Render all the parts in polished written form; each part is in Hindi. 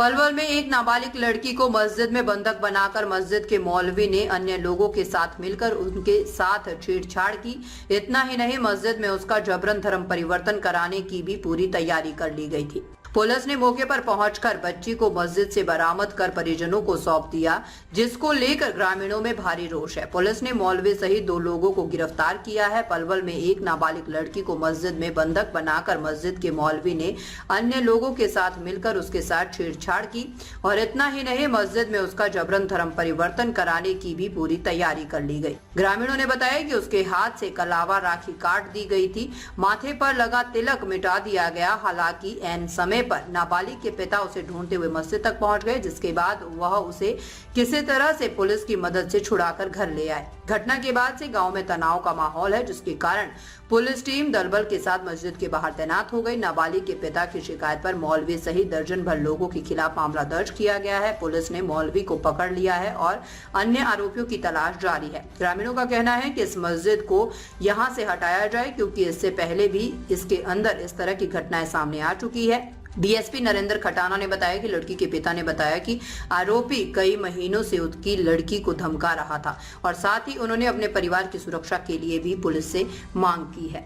पलवल में एक नाबालिग लड़की को मस्जिद में बंधक बनाकर मस्जिद के मौलवी ने अन्य लोगों के साथ मिलकर उनके साथ छेड़छाड़ की। इतना ही नहीं, मस्जिद में उसका जबरन धर्म परिवर्तन कराने की भी पूरी तैयारी कर ली गई थी। पुलिस ने मौके पर पहुंचकर बच्ची को मस्जिद से बरामद कर परिजनों को सौंप दिया, जिसको लेकर ग्रामीणों में भारी रोष है। पुलिस ने मौलवी सहित 2 लोगों को गिरफ्तार किया है। पलवल में एक नाबालिग लड़की को मस्जिद में बंधक बनाकर मस्जिद के मौलवी ने अन्य लोगों के साथ मिलकर उसके साथ छेड़छाड़ की और इतना ही नहीं, मस्जिद में उसका जबरन धर्म परिवर्तन कराने की भी पूरी तैयारी कर ली गई। ग्रामीणों ने बताया कि उसके हाथ से कलावा राखी काट दी गई थी, माथे पर लगा तिलक मिटा दिया गया। हालांकि ऐन समय पर नाबालिग के पिता उसे ढूंढते हुए मस्जिद तक पहुंच गए, जिसके बाद वह उसे किसी तरह से पुलिस की मदद से छुड़ाकर घर ले आए। घटना के बाद से गांव में तनाव का माहौल है, जिसके कारण पुलिस टीम दलबल के साथ मस्जिद के बाहर तैनात हो गई। नाबालिग के पिता की शिकायत पर मौलवी सहित दर्जन भर लोगों के खिलाफ मामला दर्ज किया गया है। पुलिस ने मौलवी को पकड़ लिया है और अन्य आरोपियों की तलाश जारी है। ग्रामीणों का कहना है कि इस मस्जिद को यहां से हटाया जाए, क्योंकि इससे पहले भी इसके अंदर इस तरह की घटनाएं सामने आ चुकी है। डीएसपी नरेंद्र खटाना ने बताया कि लड़की के पिता ने बताया कि आरोपी कई महीनों से उसकी लड़की को धमका रहा था और साथ ही उन्होंने अपने परिवार की सुरक्षा के लिए भी पुलिस से मांग की है।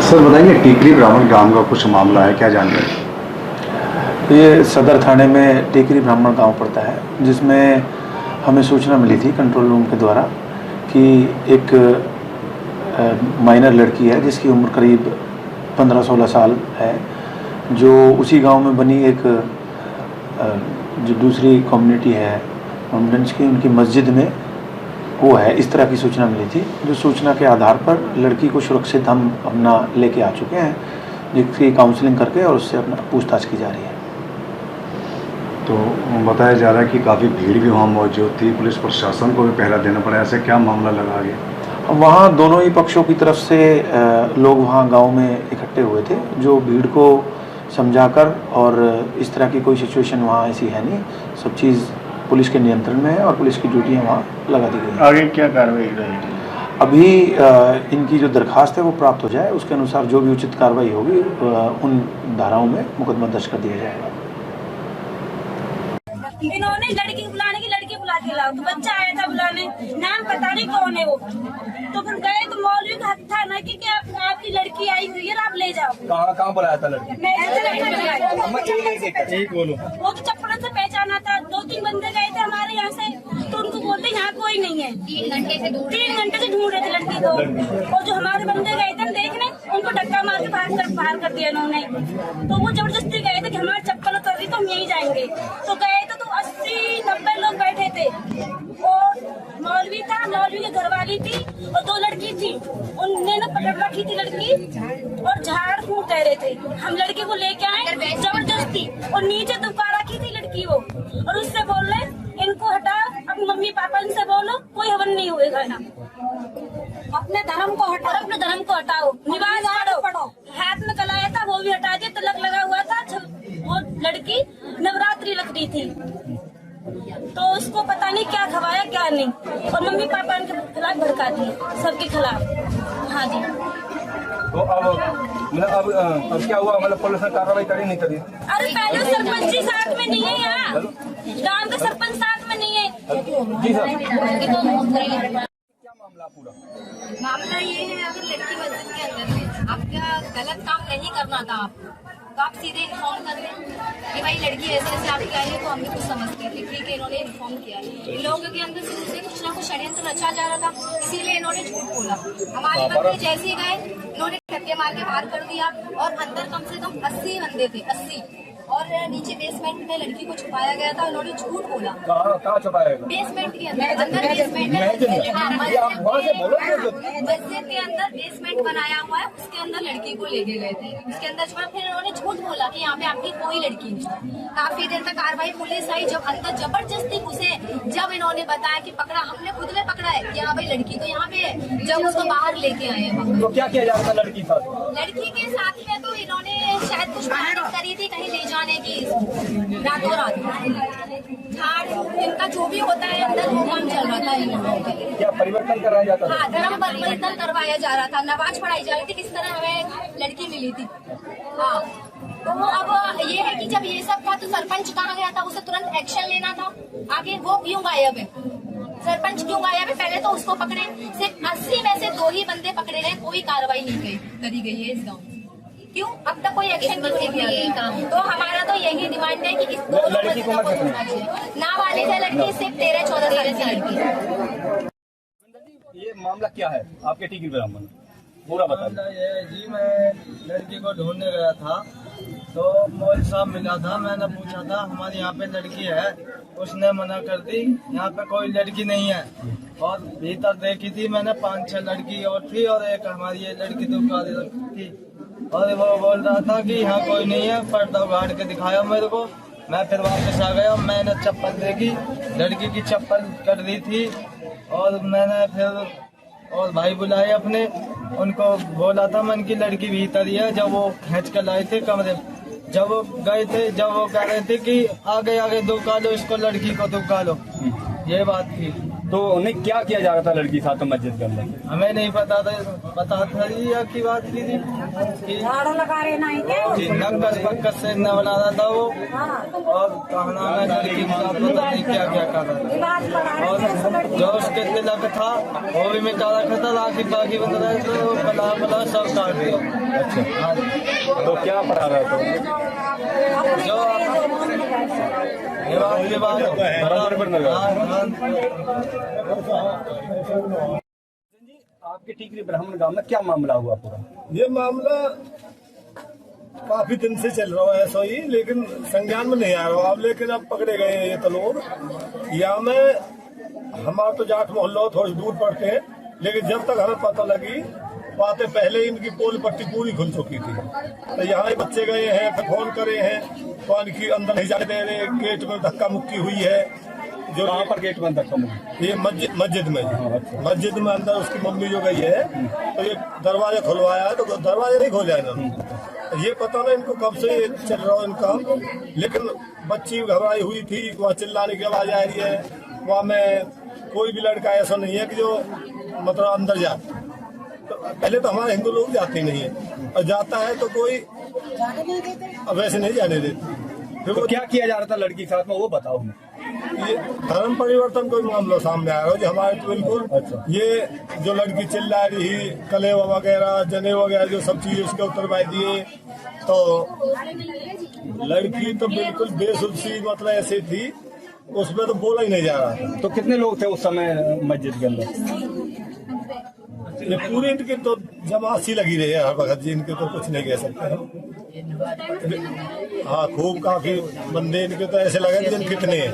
सर बताइए, टीकरी ब्राह्मण गांव का कुछ मामला है, क्या जानकारी? ये सदर थाने में टीकरी ब्राह्मण गांव पड़ता है, जिसमें हमें सूचना मिली थी कंट्रोल रूम के द्वारा कि एक माइनर लड़की है जिसकी उम्र करीब 15-16 साल है, जो उसी गांव में बनी एक जो दूसरी कम्युनिटी है मोहम्मडन्स की, उनकी मस्जिद में वो है। इस तरह की सूचना मिली थी, जो सूचना के आधार पर लड़की को सुरक्षित हम अपना लेके आ चुके हैं, जिसकी काउंसलिंग करके और उससे अपना पूछताछ की जा रही है। तो बताया जा रहा है कि काफ़ी भीड़ भी वहाँ मौजूद थी, पुलिस प्रशासन को भी पहरा देना पड़ा, ऐसे क्या मामला लगा आगे? वहाँ दोनों ही पक्षों की तरफ से लोग वहाँ गांव में इकट्ठे हुए थे, जो भीड़ को समझाकर, और इस तरह की कोई सिचुएशन वहाँ ऐसी है नहीं, सब चीज़ पुलिस के नियंत्रण में है और पुलिस की ड्यूटियाँ वहाँ लगा दी गई हैं। आगे क्या कार्रवाई रहेगी? अभी इनकी जो दरखास्त है वो प्राप्त हो जाए, उसके अनुसार जो भी उचित कार्रवाई होगी उन धाराओं में मुकदमा दर्ज कर दिया जाएगा। इन्होंने लड़की बुलाने की, लड़की बुला के लाओ, तो बच्चा आया था बुलाने, नाम पता नहीं कौन है वो। तो फिर गए तो मौलवी का हक था ना कि आपकी लड़की आई हुई है, आप ले जाओ। कहाँ बुलाया था लड़की? वो तो चप्पल से पहचाना था। 2-3 बंदे गए थे हमारे यहाँ से, तो उनको बोलते यहाँ कोई नहीं है। 3 घंटे से ढूंढ रहे थे लड़की को, और जो हमारे बंदे गए थे देखने, उनको धक्का मार के बाहर कर दिया इन्होंने। तो वो जबरदस्ती गए थे कि हमारी चप्पल उतर रही तो हम यहीं जाएंगे। तो गए तो 80-90 लोग बैठे थे, और मौलवी था, मौलवी की घरवाली थी और 2 लड़की थी। उनने ना पकड़ रखी थी लड़की और झाड़ फूंक कह रहे थे। हम लड़की को लेके आए जबरदस्ती, और नीचे दुबका रखी थी लड़की वो, और उससे बोल रहे इनको हटाओ, अपनी मम्मी पापा इनसे बोलो कोई हवन नहीं हुएगा ना, अपने धर्म को हटाओ, निवाज पढ़ो। हाथ में कलाया था वो भी हटा दिया, तिलक लगा हुआ था, वो लड़की नवरात्रि लग रही थी, तो उसको पता नहीं क्या खवाया क्या नहीं, और मम्मी पापा इनके खिलाफ भड़का दी, सबके खिलाफ। हाँ जी। तो अब क्या हुआ? मतलब पुलिस ने कार्रवाई करी नहीं करी? अरे पहले सरपंच जी साथ में नहीं है, यहाँ गांव के सरपंच साथ में नहीं है। जी सर, क्या मामला पूरा? मामला ये है, अगर लड़की मस्जिद के अंदर है, आपका गलत काम नहीं करना था तो आप सीधे इन्फॉर्म कर दें कि भाई लड़की ऐसे ऐसे आपकी आई है, तो हम भी कुछ समझते थे। ठीक है, इन्होंने इन्फॉर्म किया। इन लोगों के अंदर शुरू से कुछ ना कुछ षड्यंत्र रचा जा रहा था, इसीलिए इन्होंने झूठ बोला। हमारे बंदे जैसे ही गए, इन्होंने धक्के मार के बाहर कर दिया, और अंदर कम से कम 80 बंदे थे, 80, और नीचे बेसमेंट में लड़की को छुपाया गया था। उन्होंने झूठ बोला। कहाँ छुपाया गया? बेसमेंट के अंदर, बेसमेंट मस्जिद के अंदर बेसमेंट बनाया हुआ है, उसके अंदर लड़की को लेके गए थे। उसके अंदर फिर उन्होंने झूठ बोला कि यहाँ पे आपकी कोई लड़की नहीं। काफी देर तक कार्रवाई, पुलिस आई, जब अंदर जबरदस्ती घुसे, जब इन्होंने बताया कि पकड़ा, हमने खुद ने पकड़ा है कि हाँ भाई लड़की तो यहाँ पे है, जब उसको बाहर लेके आए हैं। तो क्या किया जा रहा था लड़की के साथ? लड़की के साथ में तो इन्होंने शायद कुछ प्लानिंग करी थी कहीं ले जाने की, रातों रात झाड़ इनका जो भी होता है अंदर वो काम चल रहा था। इन लोगों का क्या परिवर्तन कराया जाता था? हाँ, धर्म परिवर्तन करवाया जा रहा था, नमाज पढ़ाई जा रही थी, किस तरह हमें लड़की मिली थी। हाँ। तो अब ये है कि जब ये सब था तो सरपंच कहाँ गया था, उसे तुरंत एक्शन लेना था। आगे वो क्यों गायब है, सरपंच क्यों गायब है? पहले तो उसको पकड़े, सिर्फ 80 में से 2 ही बंदे पकड़े गए, कोई कार्रवाई नहीं करी गई है इस गाँव में। क्यों अब तक कोई एक्शन नहीं किया? तो हमारा तो यही डिमांड है कि इस दोनों लड़की को होना चाहिए। नाबालिग है लड़की, सिर्फ 13-14 साल की लड़की है। ये मामला क्या है आपके टीकरी ब्राह्मण, पूरा बताइए। ये जी, मैं लड़की को ढूंढने गया था तो मौलवी साहब मिला था, मैंने पूछा था हमारे यहाँ पे लड़की है, उसने मना कर दी, यहाँ पे कोई लड़की नहीं है। और भीतर देखी थी मैंने 5-6 लड़की और थी, और एक हमारी ये लड़की दुकान थी, और वो बोल रहा था कि यहाँ कोई नहीं है, पर्दा उगाड़ के दिखाया मेरे को। मैं फिर वापस आ गया, मैंने चप्पल देखी, लड़की की चप्पल कट दी थी, और मैंने फिर और भाई बुलाए अपने, उनको बोला था मन की लड़की भीतर ही है। जब वो खींच कर लाए थे कमरे, जब वो गए थे, जब वो कह रहे थे कि आगे आगे दुका लो इसको, लड़की को दुका लो, ये बात थी। तो उन्हें क्या किया जा रहा था लड़की के साथ मस्जिद के अंदर? हमें नहीं पता था या की बात की थी कि नक्कस पक्कस से न बना रहा था वो, और कहना में लड़की के साथ पता नहीं क्या क्या कर रहा था। और जो उसके तिलक था वो भी मिटा रखा था, राखी बाकी बन रहा है, तो बला सब काट दिया। अच्छा, तो क्या पढ़ा रहा था जो ये बात आपके टीकरी ब्राह्मण गांव में क्या मामला हुआ पूरा? ये मामला काफी दिन से चल रहा है ऐसा ही, लेकिन संज्ञान में नहीं आ रहा अब। लेकिन अब पकड़े गए हैं ये तो लोग। यहाँ में हमारा तो जाट मोहल्ला थोड़ी दूर पड़ते हैं, लेकिन जब तक हमें पता लगी बातें पहले ही इनकी पोल पट्टी पूरी खुल चुकी थी। तो यहाँ बच्चे गए हैं, फोन करे हैं, तो इनकी अंदर नहीं जाने दे रहे, गेट में धक्का मुक्की हुई है। जो कहाँ पर गेट में धक्का मुक्की? ये मस्जिद में, मस्जिद में अंदर उसकी मम्मी जो गई है, तो ये दरवाजा खुलवाया है, तो दरवाजा नहीं खोला इन्होंने। ये पता नहीं इनको कब से चल रहा है इनका, लेकिन बच्ची घबराई हुई थी, वहाँ चिल्लाने की आवाज आ रही है। वहाँ में कोई भी लड़का ऐसा नहीं है कि जो मतलब अंदर जाए। तो पहले तो हमारे हिंदू लोग जाते ही नहीं है, और जाता है तो कोई अब वैसे नहीं जाने देते। फिर तो क्या किया जा रहा था लड़की के साथ में, वो बताओ। ये धर्म परिवर्तन कोई मामला सामने आया जो हमारे तो बिल्कुल। अच्छा। ये जो लड़की चिल्ला रही, कलेवा वगैरह, जने वगैरह, जो सब चीज उसके उत्तर दिए, तो लड़की तो बिल्कुल बेसुध सी मतलब ऐसे थी, उसमें तो बोला ही नहीं जा रहा। तो कितने लोग थे उस समय मस्जिद के अंदर? ये पूरी इनकी तो जमात सी लगी रही है हर वक्त जी, इनके तो कुछ नहीं कह सकते हैं। हाँ, खूब काफी बंदे इनके तो ऐसे लगे कि कितने हैं।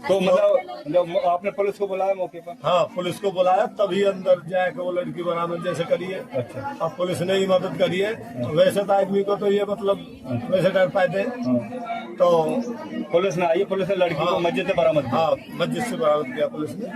तो मतलब आपने पुलिस को बुलाया मौके पर? हाँ, पुलिस को बुलाया, तभी अंदर जाके वो लड़की बरामद जैसे करी है। अच्छा। अब पुलिस ने ही मदद करी है। वैसे तो आदमी को तो ये मतलब वैसे डर पाते, तो पुलिस ने आई, पुलिस ने लड़की को मस्जिद से बरामद किया। हाँ, मस्जिद से बरामद किया पुलिस ने।